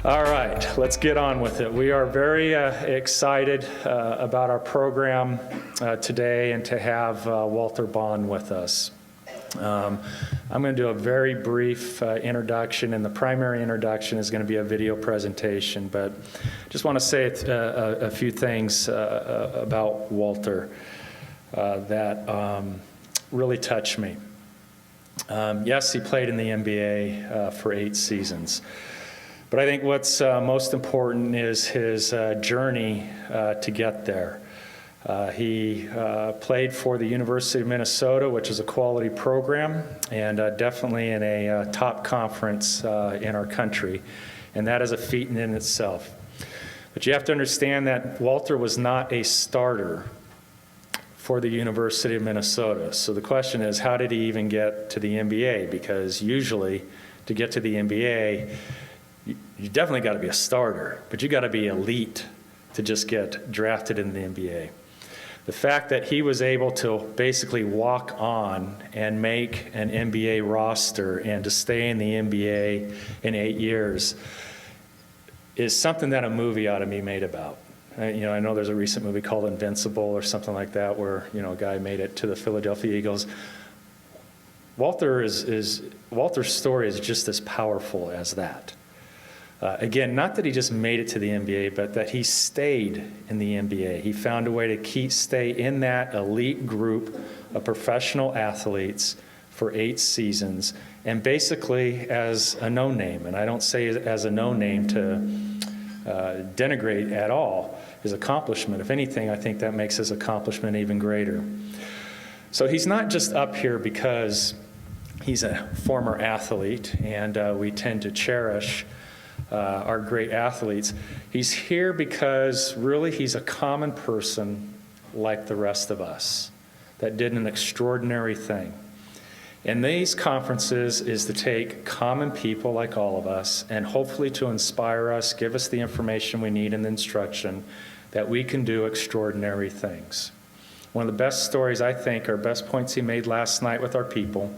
All right, let's get on with it. We are very excited about our program today and to have Walter Bond with us. I'm going to do a very brief introduction, and the primary introduction is going to be a video presentation, but just want to say a few things about Walter that really touched me. Yes, he played in the NBA for 8 seasons. But I think what's most important is his journey to get there. He played for the University of Minnesota, which is a quality program, and definitely in a top conference in our country. And that is a feat in itself. But you have to understand that Walter was not a starter for the University of Minnesota. So the question is, how did he even get to the NBA? Because usually, to get to the NBA, you definitely got to be a starter, but you got to be elite to just get drafted in the NBA. The fact that he was able to basically walk on and make an NBA roster and to stay in the NBA in 8 years is something that a movie ought to be made about. I know there's a recent movie called Invincible or something like that where, a guy made it to the Philadelphia Eagles. Walter's story is just as powerful as that. Again, not that he just made it to the NBA, but that he stayed in the NBA. He found a way to stay in that elite group of professional athletes for 8 seasons, and basically as a no-name. And I don't say it as a no-name to denigrate at all his accomplishment. If anything, I think that makes his accomplishment even greater. So he's not just up here because he's a former athlete, and we tend to cherish our great athletes. He's here because really he's a common person like the rest of us that did an extraordinary thing. And these conferences is to take common people like all of us and hopefully to inspire us, give us the information we need and the instruction that we can do extraordinary things. One of the best stories, I think, or best points he made last night with our people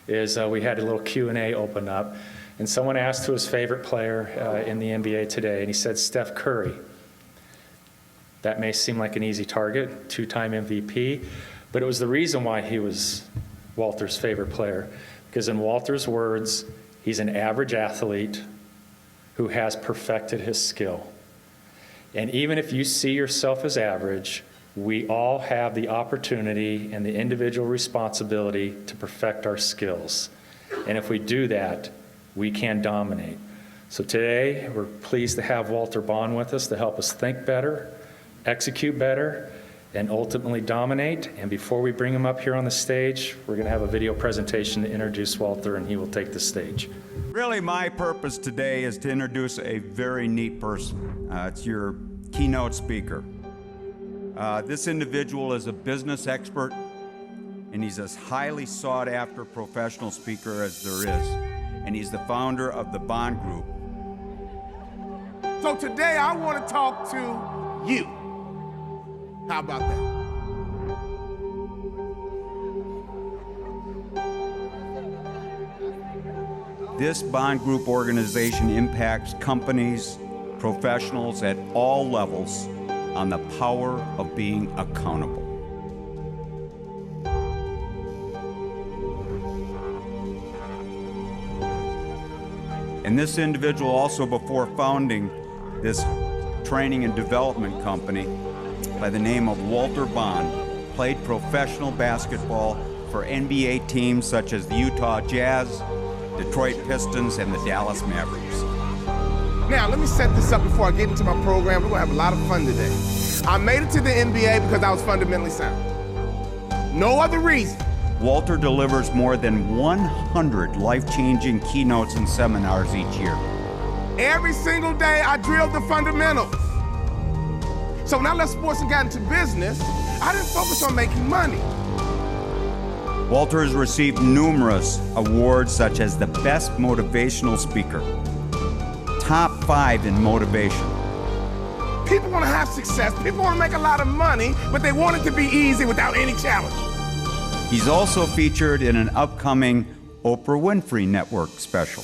is we had a little Q&A open up, and someone asked who his favorite player in the NBA today, and he said Steph Curry. That may seem like an easy target, 2-time MVP, but it was the reason why he was Walter's favorite player, because in Walter's words, he's an average athlete who has perfected his skill. And even if you see yourself as average, we all have the opportunity and the individual responsibility to perfect our skills. And if we do that, we can dominate. So today, we're pleased to have Walter Bond with us to help us think better, execute better, and ultimately dominate. And before we bring him up here on the stage, we're going to have a video presentation to introduce Walter, and he will take the stage. Really, my purpose today is to introduce a very neat person. It's your keynote speaker. This individual is a business expert, and he's as highly sought after professional speaker as there is. And he's the founder of the Bond Group. So today I want to talk to you. How about that? This Bond Group organization impacts companies, professionals at all levels on the power of being accountable. And this individual also, before founding this training and development company by the name of Walter Bond, played professional basketball for NBA teams such as the Utah Jazz, Detroit Pistons, and the Dallas Mavericks. Now, let me set this up before I get into my program. We're going to have a lot of fun today. I made it to the NBA because I was fundamentally sound. No other reason. Walter delivers more than 100 life-changing keynotes and seminars each year. Every single day, I drilled the fundamentals. So when I left sports and got into business, I didn't focus on making money. Walter has received numerous awards such as the Best Motivational Speaker, Top 5 in Motivation. People want to have success, people want to make a lot of money, but they want it to be easy without any challenge. He's also featured in an upcoming Oprah Winfrey Network special.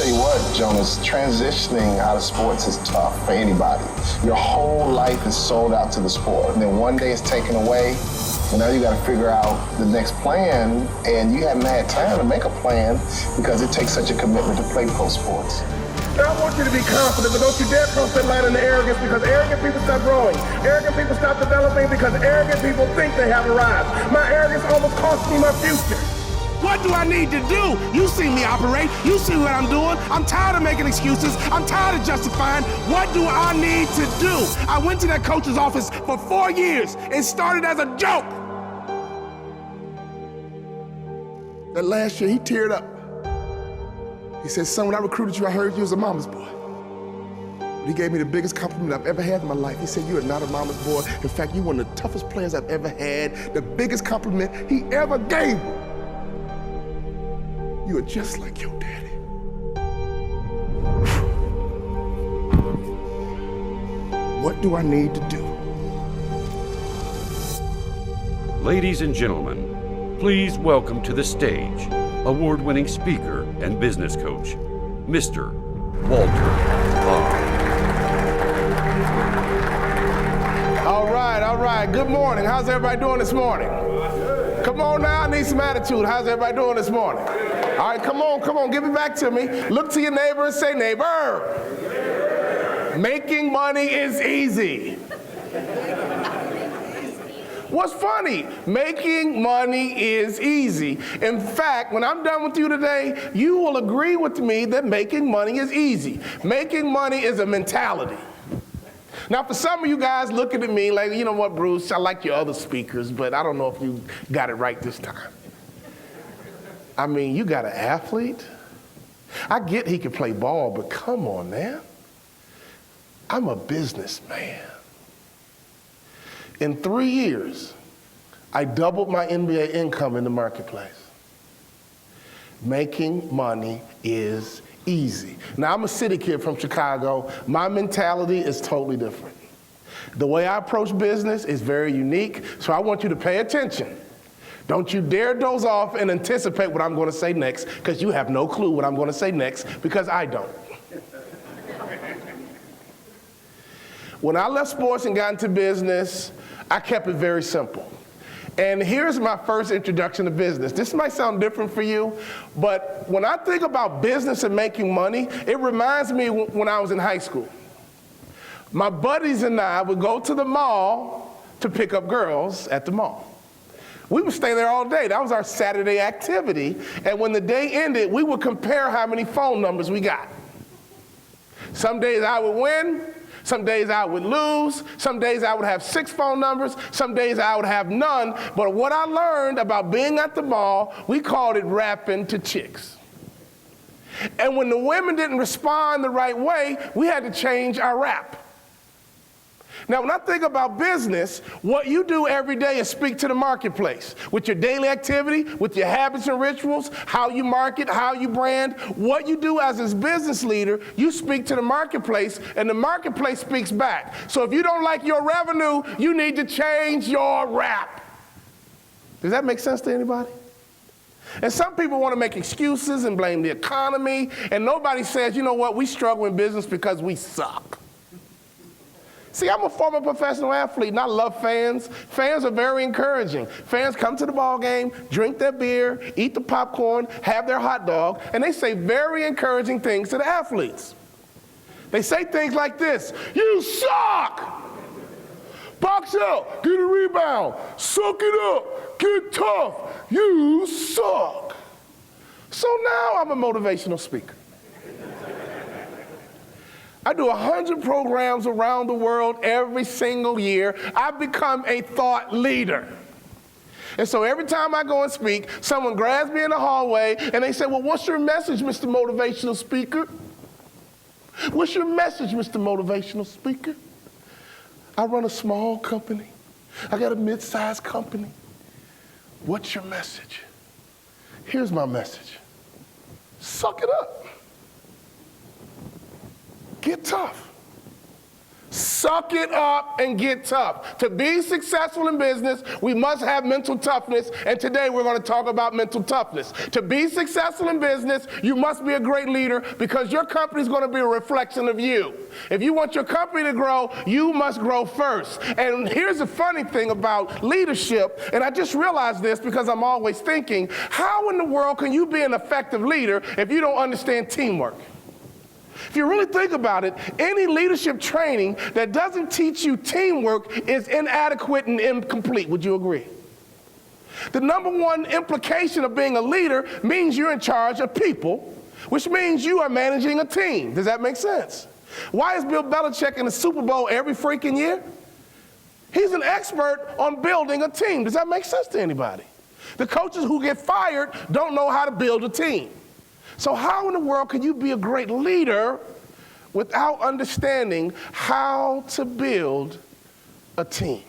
tell you what, Jonas, transitioning out of sports is tough for anybody. Your whole life is sold out to the sport. And then one day it's taken away, and now you got to figure out the next plan, and you haven't had time to make a plan because it takes such a commitment to play pro sports. Now I want you to be confident, but don't you dare cross that line into arrogance, because arrogant people stop growing. Arrogant people stop developing because arrogant people think they have arrived. My arrogance almost cost me my future. What do I need to do? You see me operate. You see what I'm doing. I'm tired of making excuses. I'm tired of justifying. What do I need to do? I went to that coach's office for 4 years. It started as a joke. That last year, he teared up. He said, son, when I recruited you, I heard you was a mama's boy. But he gave me the biggest compliment I've ever had in my life. He said, you are not a mama's boy. In fact, you're one of the toughest players I've ever had. The biggest compliment he ever gave me. You are just like your daddy. What do I need to do? Ladies and gentlemen, please welcome to the stage award-winning speaker and business coach, Mr. Walter Bond. All right. Good morning. How's everybody doing this morning? Come on now, I need some attitude. How's everybody doing this morning? All right, come on, give it back to me. Look to your neighbor and say, neighbor, making money is easy. What's funny? Making money is easy. In fact, when I'm done with you today, you will agree with me that making money is easy. Making money is a mentality. Now, for some of you guys looking at me like, you know what, Bruce, I like your other speakers, but I don't know if you got it right this time. I mean, you got an athlete. I get he can play ball, but come on, man. I'm a businessman. In 3 years, I doubled my NBA income in the marketplace. Making money is easy. Now, I'm a city kid from Chicago. My mentality is totally different. The way I approach business is very unique, so I want you to pay attention. Don't you dare doze off and anticipate what I'm going to say next, because you have no clue what I'm going to say next, because I don't. When I left sports and got into business, I kept it very simple. And here's my first introduction to business. This might sound different for you, but when I think about business and making money, it reminds me when I was in high school. My buddies and I would go to the mall to pick up girls at the mall. We would stay there all day. That was our Saturday activity. And when the day ended, we would compare how many phone numbers we got. Some days I would win. Some days I would lose. Some days I would have 6 phone numbers. Some days I would have none. But what I learned about being at the mall, we called it rapping to chicks. And when the women didn't respond the right way, we had to change our rap. Now, when I think about business, what you do every day is speak to the marketplace with your daily activity, with your habits and rituals, how you market, how you brand. What you do as a business leader, you speak to the marketplace, and the marketplace speaks back. So if you don't like your revenue, you need to change your rap. Does that make sense to anybody? And some people want to make excuses and blame the economy, and nobody says, you know what, we struggle in business because we suck. See, I'm a former professional athlete, and I love fans. Fans are very encouraging. Fans come to the ball game, drink their beer, eat the popcorn, have their hot dog, and they say very encouraging things to the athletes. They say things like this: you suck! Box out, get a rebound, suck it up, get tough, you suck. So now I'm a motivational speaker. I do 100 programs around the world every single year. I've become a thought leader. And so every time I go and speak, someone grabs me in the hallway and they say, well, what's your message, Mr. Motivational Speaker? What's your message, Mr. Motivational Speaker? I run a small company. I got a mid-sized company. What's your message? Here's my message. Suck it up. Get tough. Suck it up and get tough. To be successful in business, we must have mental toughness, and today we're going to talk about mental toughness. To be successful in business, you must be a great leader because your company is going to be a reflection of you. If you want your company to grow, you must grow first. And here's the funny thing about leadership, and I just realized this because I'm always thinking, how in the world can you be an effective leader if you don't understand teamwork? If you really think about it, any leadership training that doesn't teach you teamwork is inadequate and incomplete. Would you agree? The number one implication of being a leader means you're in charge of people, which means you are managing a team. Does that make sense? Why is Bill Belichick in the Super Bowl every freaking year? He's an expert on building a team. Does that make sense to anybody? The coaches who get fired don't know how to build a team. So how in the world can you be a great leader without understanding how to build a team?